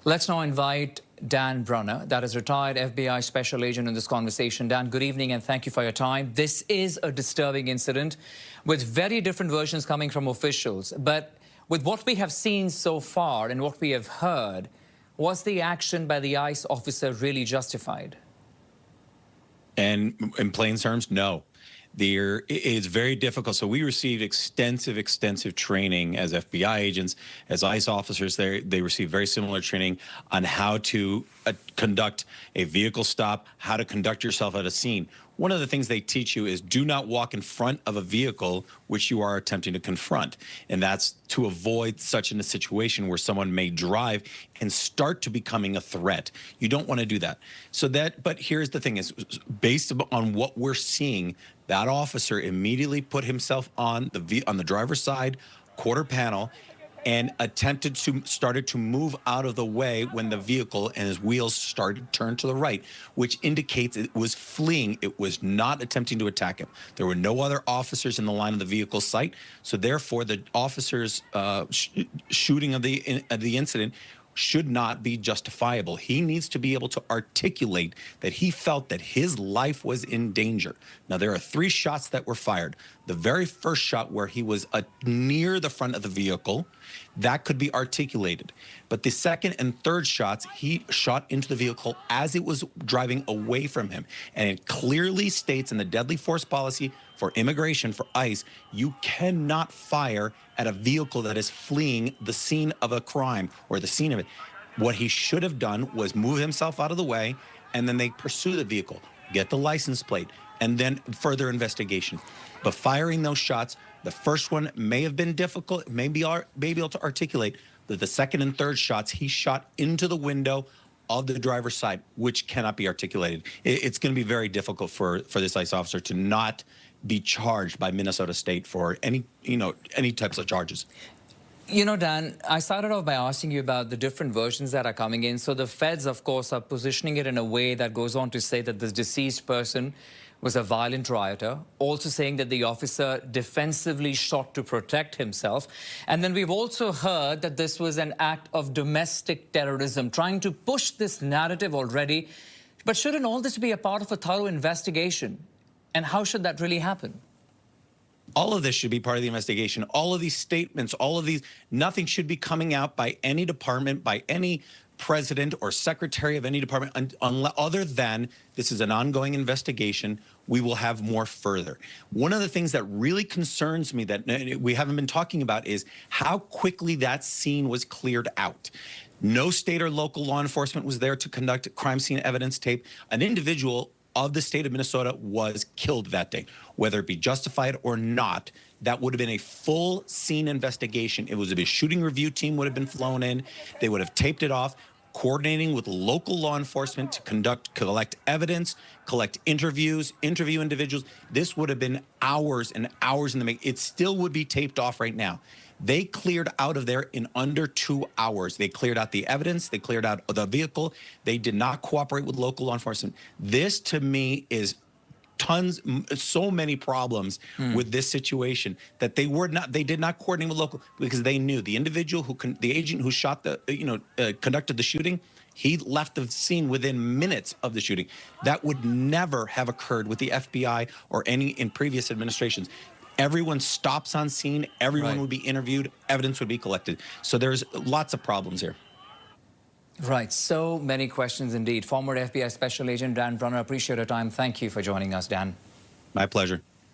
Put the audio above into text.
Let's now invite Dan Brunner, that is retired FBI special agent, in this conversation. Dan, good evening and thank you for your time. This is a disturbing incident with very different versions coming from officials. But with what we have seen so far and what we have heard, was the action by the ICE officer really justified? And in plain terms, no. It's very difficult. So we received extensive training as FBI agents, as ICE officers. They received very similar training on how to conduct a vehicle stop, how to conduct yourself at a scene. One of the things they teach you is do not walk in front of a vehicle which you are attempting to confront. And that's to avoid such a situation where someone may drive and start to becoming a threat. You don't want to do that. But here's the thing is, based on what we're seeing, that officer immediately put himself on the driver's side quarter panel and started to move out of the way when the vehicle and his wheels started to turn to the right, which indicates it was fleeing. It was not attempting to attack him. There were no other officers in the line of the vehicle sight, so therefore the officer's shooting of the incident should not be justifiable. He needs to be able to articulate that he felt that his life was in danger. Now, there are 3 shots that were fired. The very first shot, where he was near the front of the vehicle, that could be articulated. But the second and third shots, he shot into the vehicle as it was driving away from him. And it clearly states in the deadly force policy for immigration, for ICE, you cannot fire at a vehicle that is fleeing the scene of a crime or the scene of it. What he should have done was move himself out of the way, and then they pursue the vehicle, get the license plate, and then further investigation. But firing those shots, the first one may have been difficult, may be able to articulate, but the second and third shots, he shot into the window of the driver's side, which cannot be articulated. It's going to be very difficult for this ICE officer to not be charged by Minnesota State for any types of charges. You know, Dan, I started off by asking you about the different versions that are coming in. So the feds, of course, are positioning it in a way that goes on to say that this deceased person was a violent rioter, also saying that the officer defensively shot to protect himself. And then we've also heard that this was an act of domestic terrorism, trying to push this narrative already. But shouldn't all this be a part of a thorough investigation? And how should that really happen? All of this should be part of the investigation. All of these statements, nothing should be coming out by any department, by any president or secretary of any department, other than this is an ongoing investigation. We will have more further. One of the things that really concerns me that we haven't been talking about is how quickly that scene was cleared out. No state or local law enforcement was there to conduct a crime scene evidence tape. An individual of the state of Minnesota was killed that day. Whether it be justified or not, that would have been a full scene investigation. It was a shooting review team would have been flown in. They would have taped it off, coordinating with local law enforcement to collect evidence, collect interviews, interview individuals. This would have been hours and hours in the making. It still would be taped off right now. They cleared out of there in under 2 hours. They cleared out the evidence. They cleared out the vehicle. They did not cooperate with local law enforcement. This, to me, is so many problems with this situation that they did not coordinate with local, because they knew the individual the agent who shot conducted the shooting, he left the scene within minutes of the shooting. That would never have occurred with the FBI or any in previous administrations. Everyone stops on scene, everyone would be interviewed, evidence would be collected. So there's lots of problems here. Right, so many questions indeed. Former FBI Special Agent Dan Brunner, appreciate your time. Thank you for joining us, Dan. My pleasure.